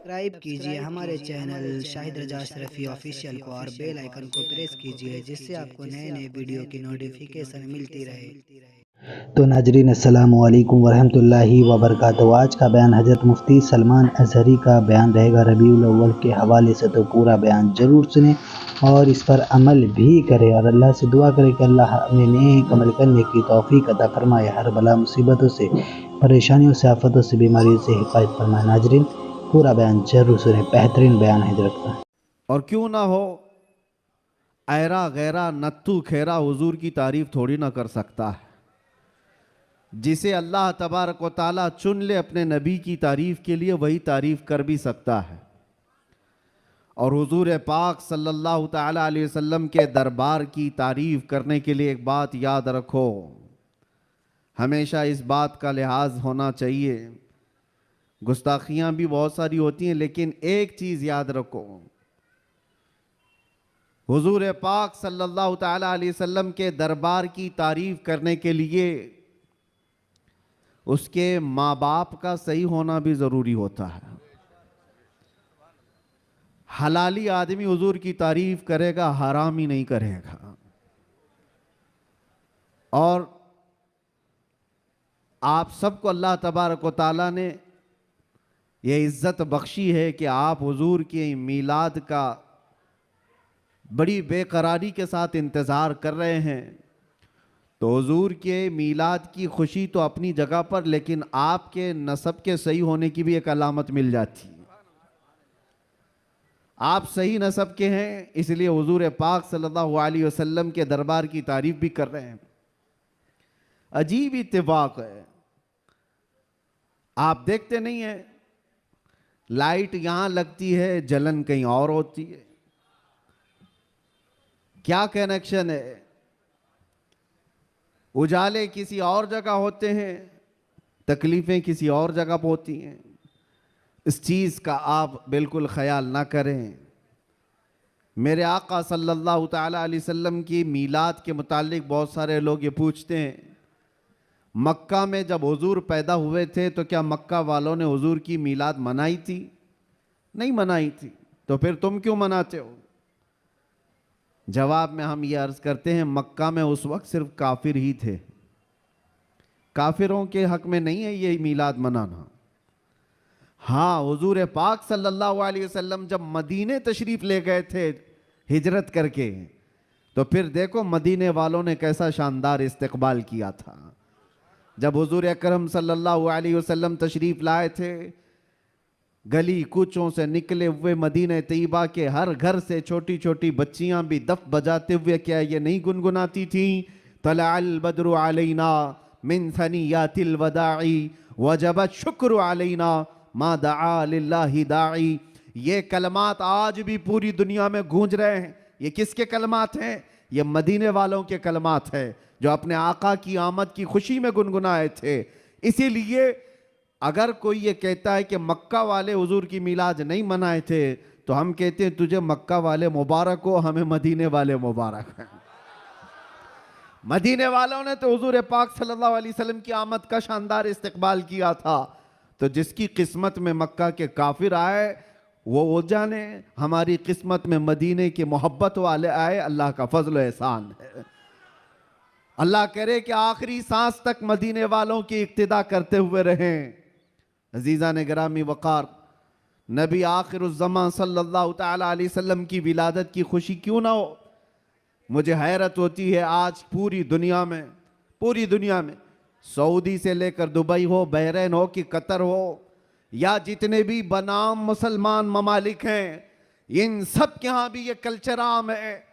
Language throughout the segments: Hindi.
सब्सक्राइब कीजिए हमारे चैनल शाहिद रजा अशरफी ऑफिशियल को और बेल आइकन को प्रेस कीजिए जिससे आपको नए नए वीडियो की नोटिफिकेशन मिलती रहे। तो नाजरीन अस्सलाम वालेकुम वरहमतुल्लाहि वबरकातुहू। आज का बयान हज़रत मुफ्ती सलमान अज़हरी का बयान रहेगा रबीउल अव्वल के हवाले से, तो पूरा बयान ज़रूर सुने और इस पर अमल भी करें और अल्लाह से दुआ करें कि अल्लाह हमें नेक अमल करने की तौफीक अता फरमाए, हर बला मुसीबतों से, परेशानियों से, आफतों से, बीमारियों से हिफाजत फरमाए। नाजरीन पूरा बयान ज़रूर सुने, बेहतरीन बयान है हज़रत का। और क्यों ना हो, ऐरा गैरा नत्थु खेरा हुजूर की तारीफ थोड़ी ना कर सकता है। जिसे अल्लाह तबारक व ताला चुन ले अपने नबी की तारीफ के लिए, वही तारीफ कर भी सकता है। और हुजूर पाक सल्लल्लाहु ताला अलैहि वसल्लम के दरबार की तारीफ करने के लिए एक बात याद रखो, हमेशा इस बात का लिहाज होना चाहिए। गुस्ताखियां भी बहुत सारी होती हैं, लेकिन एक चीज याद रखो, हुजूर पाक सल्लल्लाहु ताला अलैहि वसल्लम के दरबार की तारीफ करने के लिए उसके माँ बाप का सही होना भी जरूरी होता है। हलाली आदमी हुजूर की तारीफ करेगा, हरामी नहीं करेगा। और आप सबको अल्लाह तबारक व ताला ने यह इज्जत बख्शी है कि आप हुजूर के मीलाद का बड़ी बेकरारी के साथ इंतज़ार कर रहे हैं। तो हुजूर के मीलाद की खुशी तो अपनी जगह पर, लेकिन आपके नसब के सही होने की भी एक अलामत मिल जाती है। आप सही नसब के हैं, इसलिए हुजूर पाक सल्लल्लाहु अलैहि वसल्लम के दरबार की तारीफ भी कर रहे हैं। अजीब इत्तेफाक है, आप देखते नहीं है, लाइट यहां लगती है, जलन कहीं और होती है। क्या कनेक्शन है? उजाले किसी और जगह होते हैं, तकलीफें किसी और जगह पर होती हैं। इस चीज का आप बिल्कुल ख्याल ना करें। मेरे आका सल्लल्लाहु ताला अलैहि वसल्लम की मीलाद के मुतालिक बहुत सारे लोग ये पूछते हैं, मक्का में जब हुजूर पैदा हुए थे तो क्या मक्का वालों ने हुजूर की मीलाद मनाई थी? नहीं मनाई थी, तो फिर तुम क्यों मनाते हो? जवाब में हम ये अर्ज करते हैं, मक्का में उस वक्त सिर्फ काफिर ही थे, काफिरों के हक में नहीं है ये मीलाद मनाना। हाँ, हुजूर पाक सल्लल्लाहु अलैहि वसल्लम जब मदीने तशरीफ ले गए थे हिजरत करके, तो फिर देखो मदीने वालों ने कैसा शानदार इस्तकबाल किया था। जब हुजूर अकरम सल्लल्लाहु अलैहि वसल्लम तशरीफ लाए थे, गली कूचों से निकले हुए मदीने तैयबा के हर घर से छोटी छोटी बच्चियां भी दफ बजाते हुए क्या ये नहीं गुनगुनाती थी, तलअल बद्रु अलैना मिन सनियातिल वदाई वजबत शुक्र अलैना मा दआ लिल्लाहि दाई। ये कलमात आज भी पूरी दुनिया में गूंज रहे हैं। ये किसके कलमात हैं? ये मदीने वालों के कलमात हैं, जो अपने आका की आमद की खुशी में गुनगुनाए थे। इसीलिए अगर कोई ये कहता है कि मक्का वाले हुजूर की मीलाद नहीं मनाए थे, तो हम कहते हैं तुझे मक्का वाले मुबारक हो, हमें मदीने वाले मुबारक हैं। मदीने वालों ने तो हुजूर पाक सल्लल्लाहु अलैहि वसल्लम की आमद का शानदार इस्तकबाल किया था। तो जिसकी किस्मत में मक्का के काफिर आए वो जाने, हमारी किस्मत में मदीने की मोहब्बत वाले आए, अल्लाह का फजल एहसान है। अल्लाह करे कि आखिरी सांस तक मदीने वालों की इक्तिदा करते हुए रहें। अजीज़ा ने गिरामी वक़ार, नबी आखिरुज़्ज़मान सल्लल्लाहु ताला अलैहि वसल्लम की विलादत की खुशी क्यों ना हो? मुझे हैरत होती है, आज पूरी दुनिया में सऊदी से लेकर दुबई हो, बहरीन हो कि कतर हो, या जितने भी बनाम मुसलमान ममालिक हैं, इन सब के यहाँ भी ये कल्चर आम है।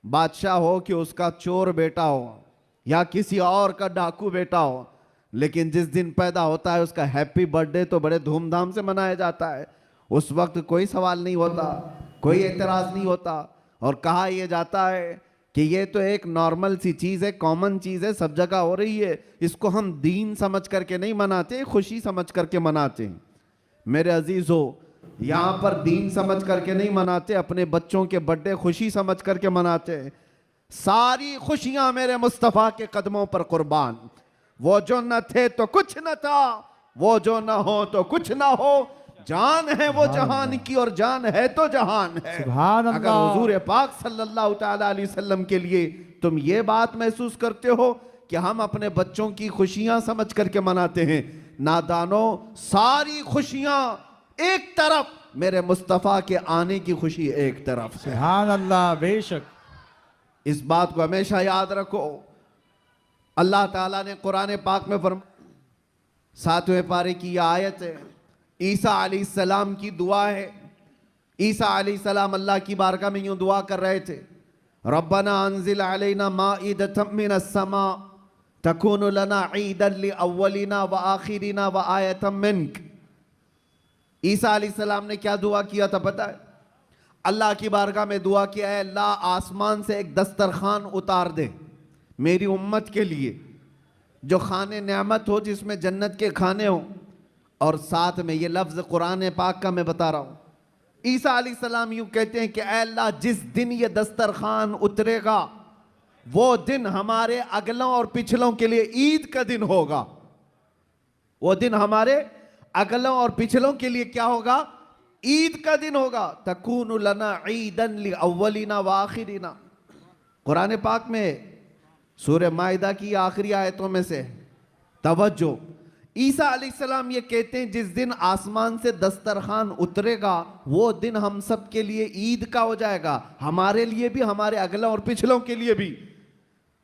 बादशाह हो कि उसका चोर बेटा हो या किसी और का डाकू बेटा हो, लेकिन जिस दिन पैदा होता है उसका हैप्पी बर्थडे तो बड़े धूमधाम से मनाया जाता है। उस वक्त कोई सवाल नहीं होता, कोई एतराज नहीं होता, और कहा यह जाता है कि ये तो एक नॉर्मल सी चीज़ है, कॉमन चीज़ है, सब जगह हो रही है, इसको हम दीन समझ करके नहीं मनाते, खुशी समझ करके मनाते हैं। मेरे अजीज़ों, यहाँ पर दीन समझ करके नहीं मनाते, अपने बच्चों के बर्थडे खुशी समझ करके मनाते हैं। सारी खुशियाँ मेरे मुस्तफ़ा के कदमों पर कुर्बान। वो जो न थे तो कुछ न था, वो जो न हो तो कुछ ना हो, जान है वो जहान की और जान है तो जहान है। सुभान अगर अल्लाह। हुजूर पाक सल्लल्लाहु ताला अलैहि वसल्लम के लिए तुम ये बात महसूस करते हो कि हम अपने बच्चों की खुशियां समझ करके मनाते हैं, नादानों सारी खुशियां एक तरफ, मेरे मुस्तफ़ा के आने की खुशी एक तरफ है। सुभान अल्लाह, बेशक। इस बात को हमेशा याद रखो। अल्लाह ताला ने कुरान पाक में फरमा, 7वें पारे की यह आयत है, ईसा अलैहिस्सलाम की दुआ है। ईसा अलैहिस्सलाम अल्लाह की बारगाह में यूं दुआ कर रहे थे, रब्बना अंजिल अलैना माइदतम मिनस समा तकूनु लना ईदन लिअव्वलिना व आखिरिना व आयतम मिनक। ईसा अलैहिस्सलाम ने क्या दुआ किया था पता है? अल्लाह की बारगाह में दुआ किया है, अल्लाह आसमान से एक दस्तरखान उतार दे मेरी उम्मत के लिए, जो खाने नेमत हो, जिसमें जन्नत के खाने हो, और साथ में ये लफ्ज़ कुरान पाक का मैं बता रहा हूँ। ईसा अलैहिस्सलाम यूँ कहते हैं कि ऐ अल्लाह, जिस दिन ये दस्तरखान उतरेगा वो दिन हमारे अगलों और पिछलों के लिए ईद का दिन होगा। वो दिन हमारे अगलों और पिछलों के लिए क्या होगा? ईद का दिन होगा। तकूनु लना ईदन लिअव्वलिना व आखिरिना। कुरान पाक में सूरह माइदा की आखिरी आयतों में से तवज्जो, ईसा अलैहिस्सलाम ये कहते हैं जिस दिन आसमान से दस्तरखान उतरेगा वो दिन हम सब के लिए ईद का हो जाएगा, हमारे लिए भी, हमारे अगलों और पिछलों के लिए भी।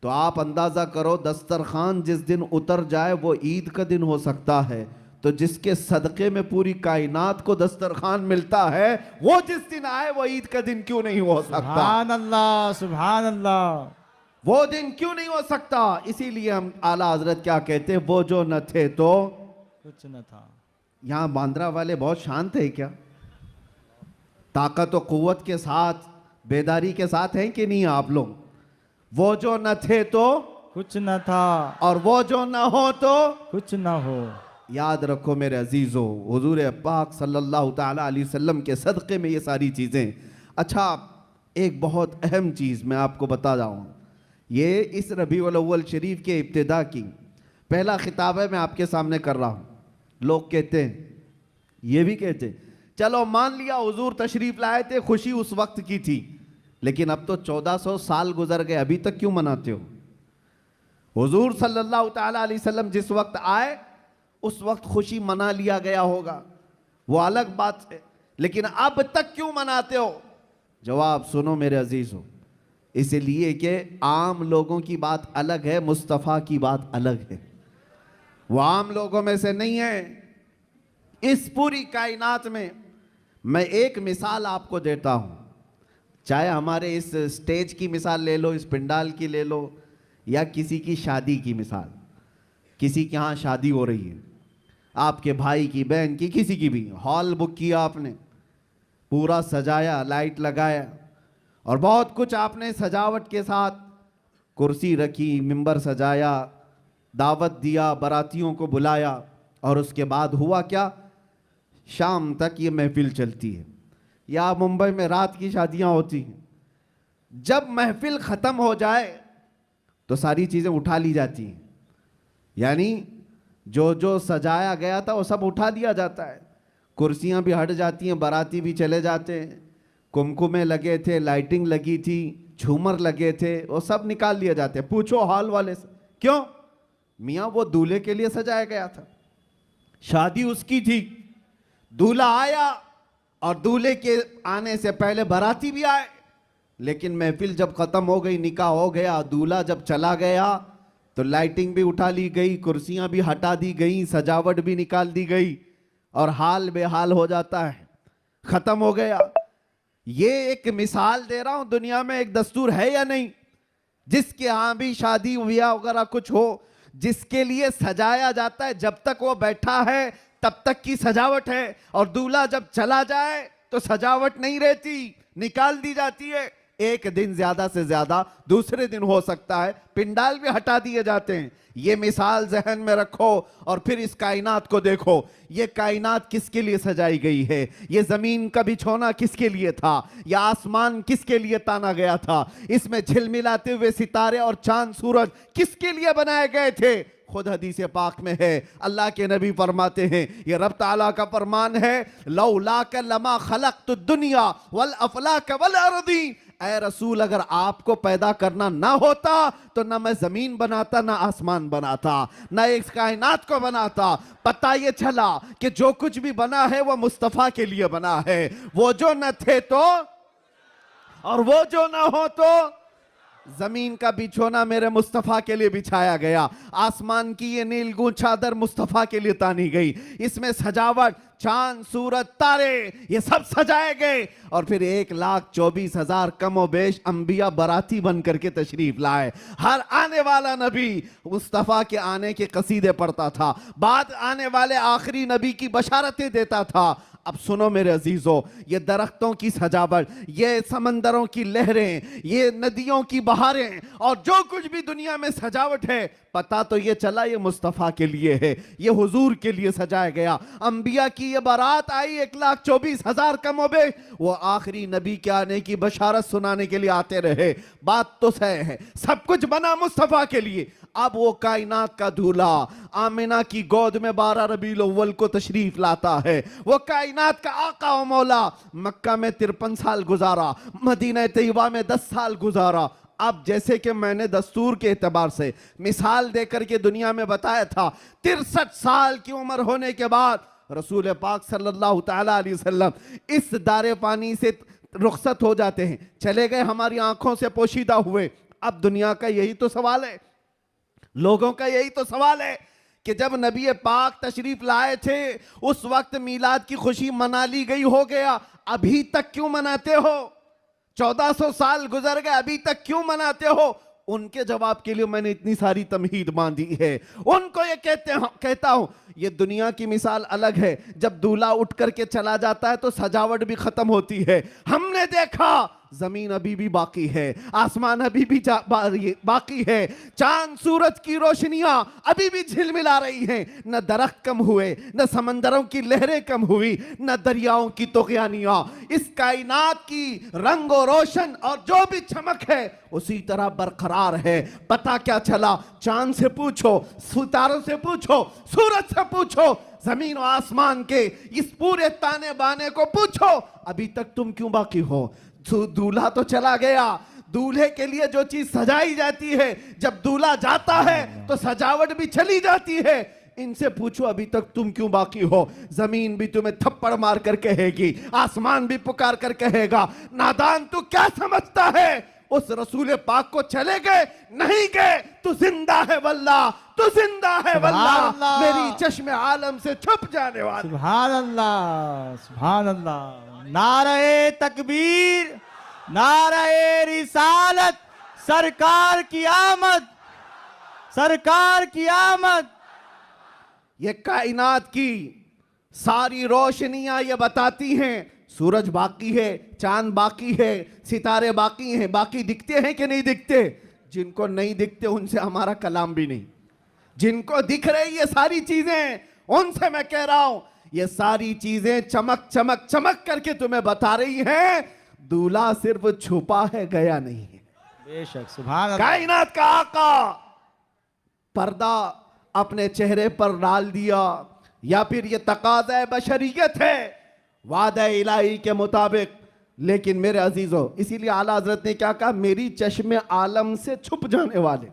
तो आप अंदाजा करो, दस्तरखान जिस दिन उतर जाए वो ईद का दिन हो सकता है, तो जिसके सदक़े में पूरी कायनात को दस्तरखान मिलता है वो जिस दिन आए वो ईद का दिन क्यों नहीं हो सकता? सुभान अल्लाह, सुभान अल्लाह। वो दिन क्यों नहीं हो सकता? इसीलिए हम आला हजरत क्या कहते हैं, वो जो न थे तो कुछ न था। यहां बांद्रा वाले बहुत शांत है क्या? ताकत और कुव्वत के साथ, बेदारी के साथ हैं कि नहीं आप लोग? वो जो न थे तो कुछ न था, और वो जो न हो तो कुछ न हो। याद रखो मेरे अजीजों, हुजूर पाक सल्लल्लाहु ताला अलैहि वसल्लम के सदक़े में ये सारी चीज़ें। अच्छा, एक बहुत अहम चीज़ मैं आपको बता रहा हूँ, ये इस रबीउल अव्वल शरीफ के इब्तिदा की पहला खिताब है, मैं आपके सामने कर रहा हूँ। लोग कहते हैं, ये भी कहते हैं, चलो मान लिया हुजूर तशरीफ़ लाए थे, खुशी उस वक्त की थी, लेकिन अब तो 1400 साल गुजर गए, अभी तक क्यों मनाते हो? हुजूर सल्लल्लाहु ताला अलैहि वसल्लम जिस वक्त आए उस वक्त खुशी मना लिया गया होगा, वो अलग बात है, लेकिन अब तक क्यों मनाते हो? जवाब सुनो मेरे अजीजों, इसलिए कि आम लोगों की बात अलग है, मुस्तफ़ा की बात अलग है। वो आम लोगों में से नहीं है। इस पूरी कायनात में मैं एक मिसाल आपको देता हूँ, चाहे हमारे इस स्टेज की मिसाल ले लो, इस पंडाल की ले लो, या किसी की शादी की मिसाल। किसी के यहाँ शादी हो रही है, आपके भाई की, बहन की, किसी की भी, हॉल बुक किया आपने, पूरा सजाया, लाइट लगाया और बहुत कुछ आपने सजावट के साथ, कुर्सी रखी, मिंबर सजाया, दावत दिया, बारातियों को बुलाया, और उसके बाद हुआ क्या? शाम तक ये महफिल चलती है, या मुंबई में रात की शादियां होती हैं। जब महफिल ख़त्म हो जाए तो सारी चीज़ें उठा ली जाती हैं, यानी जो जो सजाया गया था वो सब उठा दिया जाता है, कुर्सियां भी हट जाती हैं, बाराती भी चले जाते हैं, कुमकुमे लगे थे, लाइटिंग लगी थी, झूमर लगे थे, वो सब निकाल लिए जाते हैं। पूछो हॉल वाले से, क्यों? मियाँ वो दूल्हे के लिए सजाया गया था, शादी उसकी थी, दूल्हा आया और दूल्हे के आने से पहले बाराती भी आए, लेकिन महफिल जब ख़त्म हो गई, निकाह हो गया, दूल्हा जब चला गया तो लाइटिंग भी उठा ली गई, कुर्सियां भी हटा दी गई, सजावट भी निकाल दी गई, और हाल बेहाल हो जाता है, ख़त्म हो गया। ये एक मिसाल दे रहा हूं, दुनिया में एक दस्तूर है या नहीं, जिसके यहाँ भी शादी ब्याह वगैरह कुछ हो, जिसके लिए सजाया जाता है, जब तक वो बैठा है तब तक की सजावट है, और दूल्हा जब चला जाए तो सजावट नहीं रहती, निकाल दी जाती है। एक दिन ज्यादा से ज्यादा दूसरे दिन हो सकता है, पिंडाल भी हटा दिए जाते हैं। ये मिसाल जहन में रखो और फिर इस कायनात को देखो, ये कायनात किसके लिए सजाई गई है? ये जमीन का बिछोना किसके लिए था? या आसमान किसके लिए ताना गया था? इसमें झिलमिलाते हुए सितारे और चांद सूरज किसके लिए बनाए गए थे? खुद हदीस पाक में है, अल्लाह के नबी फरमाते हैं, ये रब ताला का फरमान है, लौलाक लमा खलक़तु दुनिया वल अफलाक वल अर्दी। ऐ रसूल, अगर आपको पैदा करना ना होता तो ना मैं जमीन बनाता, ना आसमान बनाता, ना इस कायनात को बनाता। पता ये चला कि जो कुछ भी बना है वो मुस्तफा के लिए बना है। वो जो न थे तो और वो जो ना हो तो जमीन का बिछोना मेरे मुस्तफा के लिए बिछाया गया, आसमान की ये नीलगूं चादर मुस्तफा के लिए तानी गई, इसमें सजावट, चांद सूरज तारे ये सब सजाए गए, और फिर 1,24,000 कमो बेश अंबिया बराती बन करके तशरीफ लाए। हर आने वाला नबी मुस्तफा के आने के कसीदे पढ़ता था, बाद आने वाले आखिरी नबी की बशारतें देता था। अब सुनो मेरे अजीजों, ये दरख्तों की सजावट, ये समंदरों की लहरें, ये नदियों की बहारें और जो कुछ भी दुनिया में सजावट है, पता तो ये चला ये मुस्तफ़ा के लिए है, ये हुजूर के लिए सजाया गया। अंबिया की ये बारात आई 1,24,000 कमोबे, वो आखिरी नबी के आने की बशारत सुनाने के लिए आते रहे। बात तो सही है, सब कुछ बना मुस्तफ़ा के लिए। अब वो कायनात का दूल्हा आमिना की गोद में 12 रबीउल अव्वल को तशरीफ लाता है। वो कायनात का आका और मौला मक्का में 53 साल गुजारा, मदीना तैयबा में 10 साल गुजारा। अब जैसे कि मैंने दस्तूर के एतबार से मिसाल देकर के दुनिया में बताया था, 63 साल की उम्र होने के बाद रसूल पाक सल्लल्लाहु तआला अलैहि वसल्लम इस दारे पानी से रुखसत हो जाते हैं, चले गए, हमारी आंखों से पोशीदा हुए। अब दुनिया का यही तो सवाल है, लोगों का यही तो सवाल है कि जब नबी पाक तशरीफ लाए थे उस वक्त मीलाद की खुशी मना ली गई, हो गया, अभी तक क्यों मनाते हो? 1400 साल गुजर गए, अभी तक क्यों मनाते हो? उनके जवाब के लिए मैंने इतनी सारी तमहीद बांधी है। उनको ये कहता हूं, ये दुनिया की मिसाल अलग है। जब दूल्हा उठ करके चला जाता है तो सजावट भी खत्म होती है। हमने देखा जमीन अभी भी बाकी है, आसमान अभी भी बाकी है, चांद सूरज की रोशनियां अभी भी झिलमिला रही हैं। न दरख्त कम हुए, न समंदरों की लहरें कम हुई, न दरियाओं की तुग़यानियां। इस कायनात की रंग और रोशन और जो भी चमक है उसी तरह बरकरार है। पता क्या चला? चांद से पूछो, सितारों से पूछो, सूरज से पूछो, जमीन और आसमान के इस पूरे ताने बाने को पूछो, अभी तक तुम क्यों बाकी हो? दूल्हा तो चला गया, दूल्हे के लिए जो चीज सजाई जाती है, जब दूल्हा जाता है तो सजावट भी चली जाती है। इनसे पूछो अभी तक तुम क्यों बाकी हो? जमीन भी तुम्हें थप्पड़ मार कर कहेगी, आसमान भी पुकार कर कहेगा, नादान तू क्या समझता है? उस रसूल पाक को चले गए, नहीं गए, तू जिंदा है वल्लाह, तू जिंदा है वल्लाह, मेरी चश्मे आलम से छुप जाने वाला। सुभान अल्लाह, सुभान अल्लाह। नारे तकबीर, नारे रिसालत, सरकार की आमद, सरकार की आमद। ये कायनात की सारी रोशनियां ये बताती हैं, सूरज बाकी है, चांद बाकी है, सितारे बाकी हैं। बाकी दिखते हैं कि नहीं दिखते? जिनको नहीं दिखते उनसे हमारा कलाम भी नहीं। जिनको दिख रही ये सारी चीजें, उनसे मैं कह रहा हूं, ये सारी चीजें चमक चमक चमक करके तुम्हें बता रही हैं, दूल्हा सिर्फ छुपा है, गया नहीं है। बेशक, सुभान अल्लाह। कायनात का आका पर्दा अपने चेहरे पर डाल दिया, या फिर ये तकाज़ा बशरियत है वादा इलाही के मुताबिक। लेकिन मेरे अजीजों, इसीलिए आला हजरत ने क्या कहा? मेरी चश्मे आलम से छुप जाने वाले,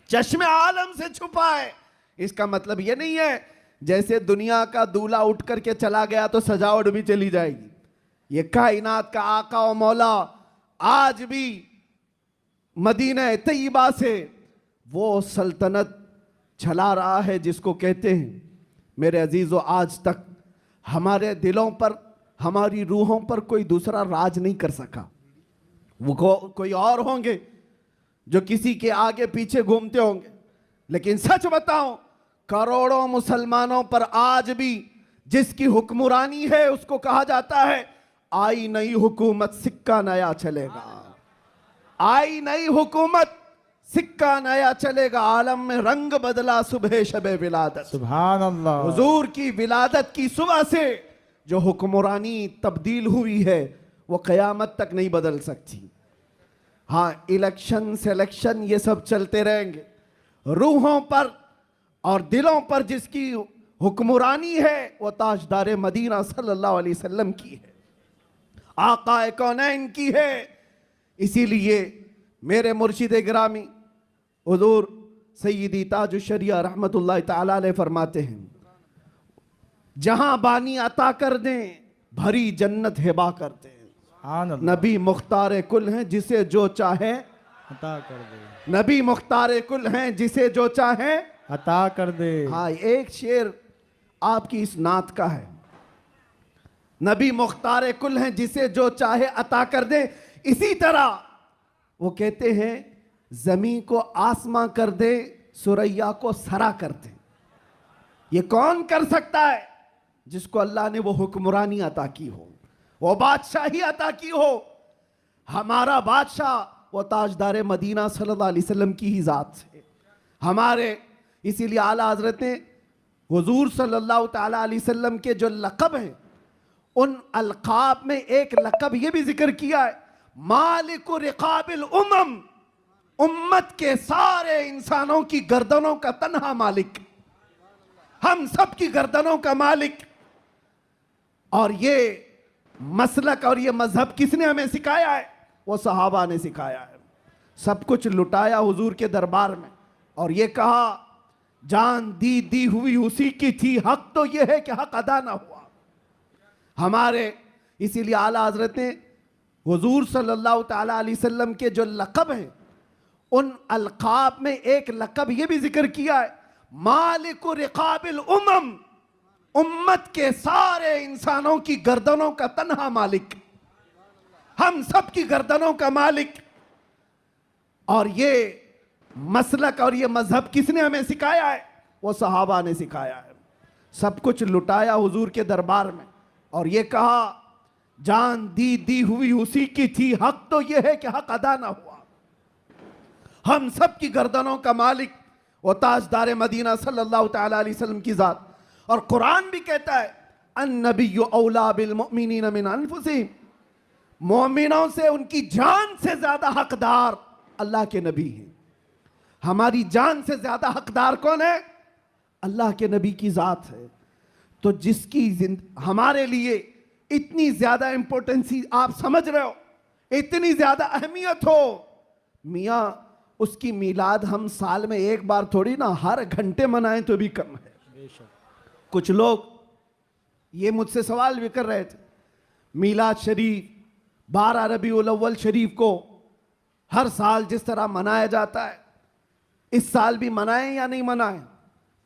चश्मे आलम से छुपा है। इसका मतलब ये नहीं है जैसे दुनिया का दूल्हा उठ करके चला गया तो सजावट भी चली जाएगी। ये कायनात का आका और मौला आज भी मदीना तैयबा से वो सल्तनत चला रहा है जिसको कहते हैं, मेरे अजीजों, आज तक हमारे दिलों पर, हमारी रूहों पर कोई दूसरा राज नहीं कर सका। वो कोई और होंगे जो किसी के आगे पीछे घूमते होंगे, लेकिन सच बताऊं, करोड़ों मुसलमानों पर आज भी जिसकी हुक्मरानी है उसको कहा जाता है, आई नई हुकूमत सिक्का नया चलेगा, आई नई हुकूमत सिक्का नया चलेगा। आलम में रंग बदला सुबह शबे विलादत। सुभान अल्लाह। हुजूर की विलादत की सुबह से जो हुक्मरानी तब्दील हुई है वो कयामत तक नहीं बदल सकती। हाँ, इलेक्शन सेलेक्शन ये सब चलते रहेंगे, रूहों पर और दिलों पर जिसकी हुक्मरानी है वो ताजदार मदीना सल्लल्लाहु अलैहि वसल्लम की है, आकाए कौनैन की है। इसीलिए मेरे मुर्शिद गिरामी हुजूर सैयदी ताजुश शरिया रहमतुल्लाह तआला अलैह फरमाते हैं, जहां बानी अता कर दें भरी जन्नत हिबा करते हैं। सुभान अल्लाह। नबी मुख्तार कुल हैं जिसे जो चाहे अता कर दे, नबी मुख्तार कुल हैं जिसे जो चाहे अता कर दे। हाँ, एक शेर आपकी इस नात का है, नबी मुख्तार कुल हैं जिसे जो चाहे अता कर दे। इसी तरह वो कहते हैं जमीन को आसमां कर दे, सुरैया को सरा कर दे। ये कौन कर सकता है? जिसको अल्लाह ने वो हुक्मरानी अता की हो, वो बादशाही अता की हो। हमारा बादशाह वो ताजदार मदीना सल्लल्लाहु अलैहि वसल्लम की ही जात है हमारे। इसीलिए आला हजरत ने हुजूर सल्लल्लाहु ताला अलैहि वसल्लम के जो लक़ब हैं उन अलक़ाब में एक लक़ब ये भी जिक्र किया है, मालिक रिक़ाबिल उम्म, उम्मत के सारे इंसानों की गर्दनों का तन्हा मालिक, हम सब की गर्दनों का मालिक। और ये मसलक और ये मजहब किसने हमें सिखाया है? वो सहाबा ने सिखाया है। सब कुछ लुटाया हुजूर के दरबार में और ये कहा जान दी हुई उसी की थी, हक तो ये है कि हक अदा ना हुआ हमारे। इसीलिए आला हजरत ने हुजूर सल्लल्लाहु ताला अलैहि वसल्लम के जो लक़ब हैं उन अलक़ाब में एक लक़ब ये भी जिक्र किया है, मालिक रिक़ाबिल उम्म, उम्मत के सारे इंसानों की गर्दनों का तन्हा मालिक, हम सब की गर्दनों का मालिक। और ये मसलक और ये मजहब किसने हमें सिखाया है? वो सहाबा ने सिखाया है। सब कुछ लुटाया हुजूर के दरबार में और ये कहा जान दी हुई उसी की थी, हक तो ये है कि हक अदा ना हुआ। हम सब की गर्दनों का मालिक वो ताजदार मदीना सल्लल्लाहु ताला अलैहि वसल्लम की जात। और कुरान भी कहता है अन्नबिय्यु औला बिल मुमिनीन मिन अनफुसिहिम, मोमिनों से उनकी जान से ज्यादा हकदार अल्लाह के नबी हैं। हमारी जान से ज्यादा हकदार कौन है? अल्लाह के नबी की जात है। तो जिसकी हमारे लिए इतनी ज्यादा इंपॉर्टेंस आप समझ रहे हो, इतनी ज्यादा अहमियत हो, मियाँ उसकी मीलाद हम साल में एक बार थोड़ी ना हर घंटे मनाएं तो भी कम है। कुछ लोग ये मुझसे सवाल भी कर रहे थे, मीलाद शरीफ 12 रबीउल अव्वल शरीफ को हर साल जिस तरह मनाया जाता है इस साल भी मनाएं या नहीं मनाएं?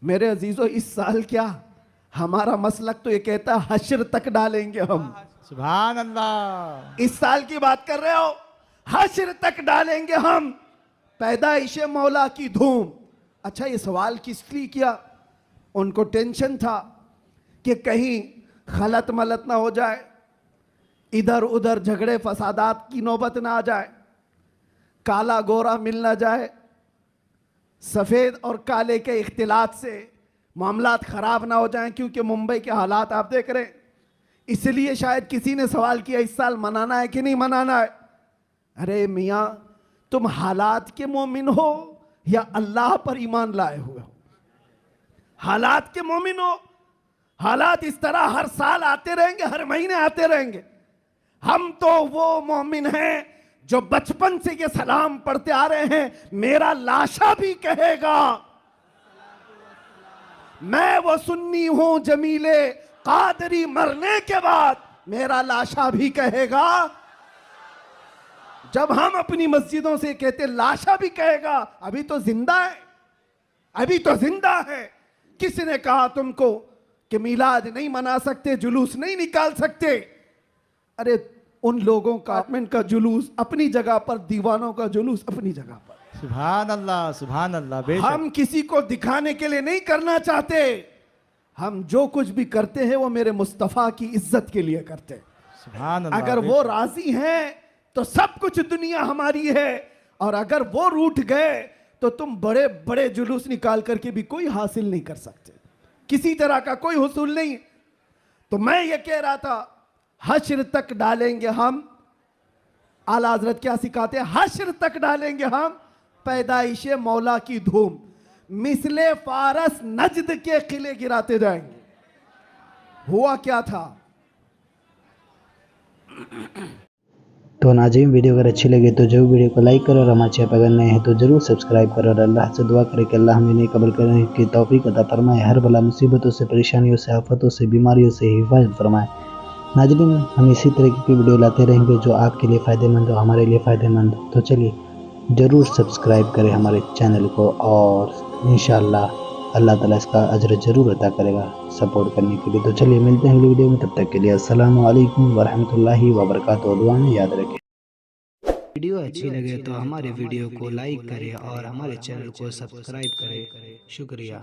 मेरे अजीजों, इस साल क्या, हमारा मसलक तो ये कहता है हश्र तक डालेंगे हम। सुभान अल्लाह। इस साल की बात कर रहे हो, हश्र तक डालेंगे हम, पैदाइश मौला की धूम। अच्छा, ये सवाल किस लिए किया? उनको टेंशन था कि कहीं खलत मलत ना हो जाए, इधर उधर झगड़े फसादात की नौबत ना आ जाए, काला गोरा मिल ना जाए, सफ़ेद और काले के इख्तिलात से मामलात ख़राब ना हो जाएं, क्योंकि मुंबई के हालात आप देख रहे हैं। इसलिए शायद किसी ने सवाल किया इस साल मनाना है कि नहीं मनाना है। अरे मियाँ, तुम हालात के मोमिन हो या अल्लाह पर ईमान लाए हुए हो? हालात के मोमिन हो। हालात इस तरह हर साल आते रहेंगे, हर महीने आते रहेंगे। हम तो वो मोमिन हैं जो बचपन से ये सलाम पढ़ते आ रहे हैं, मेरा लाशा भी कहेगा मैं वो सुन्नी हूं जमीले कादरी, मरने के बाद मेरा लाशा भी कहेगा। जब हम अपनी मस्जिदों से कहते लाशा भी कहेगा, अभी तो जिंदा है, अभी तो जिंदा है। किसने कहा तुमको कि मिलाद नहीं मना सकते, जुलूस नहीं निकाल सकते? अरे उन लोगों का जुलूस अपनी जगह पर, दीवानों का जुलूस अपनी जगह पर। सुभान अल्लाह, सुभान अल्लाह। बेशक हम किसी को दिखाने के लिए नहीं करना चाहते, हम जो कुछ भी करते हैं वो मेरे मुस्तफ़ा की इज्जत के लिए करते हैं। सुभान अल्लाह। अगर वो राजी हैं तो सब कुछ दुनिया हमारी है, और अगर वो रूठ गए तो तुम बड़े बड़े जुलूस निकाल करके भी कोई हासिल नहीं कर सकते, किसी तरह का कोई हुसूल नहीं। तो मैं ये कह रहा था हश्र तक डालेंगे हम, आला हजरत क्या सिखाते हैं? हश्र तक डालेंगे हम पैदाइश मौला की धूम। मिसले फारस नजद के किले गिराते जाएंगे। हुआ क्या था? तो नाज़रीन, वीडियो अगर अच्छी लगे तो जरूर वीडियो को लाइक करो और हमारे चैनल पर अगर नए हैं तो जरूर सब्सक्राइब करो और अल्लाह से दुआ करें कि अल्लाह हमें कबूल करने की तौफीक अता फरमाए, हर बला मुसीबतों से, परेशानियों से, आफतों से, बीमारियों से हिफाजत फरमाए। नाज़रीन, हम इसी तरीके की वीडियो लाते रहेंगे जो आपके लिए फ़ायदेमंद हो, हमारे लिए फ़ायदेमंद हो। तो चलिए ज़रूर सब्सक्राइब करें हमारे चैनल को और इंशाअल्लाह अल्लाह ताला इसका अजर ज़रूर अता करेगा सपोर्ट करने के लिए। तो चलिए मिलते हैं अगली वीडियो में, तब तक के लिए अस्सलामु अलैकुम वरहमतुल्लाहि वबरकातुहू। दुआ में याद रखें। वीडियो अच्छी लगे तो हमारे वीडियो को लाइक करें और हमारे चैनल को सब्सक्राइब करें। शुक्रिया।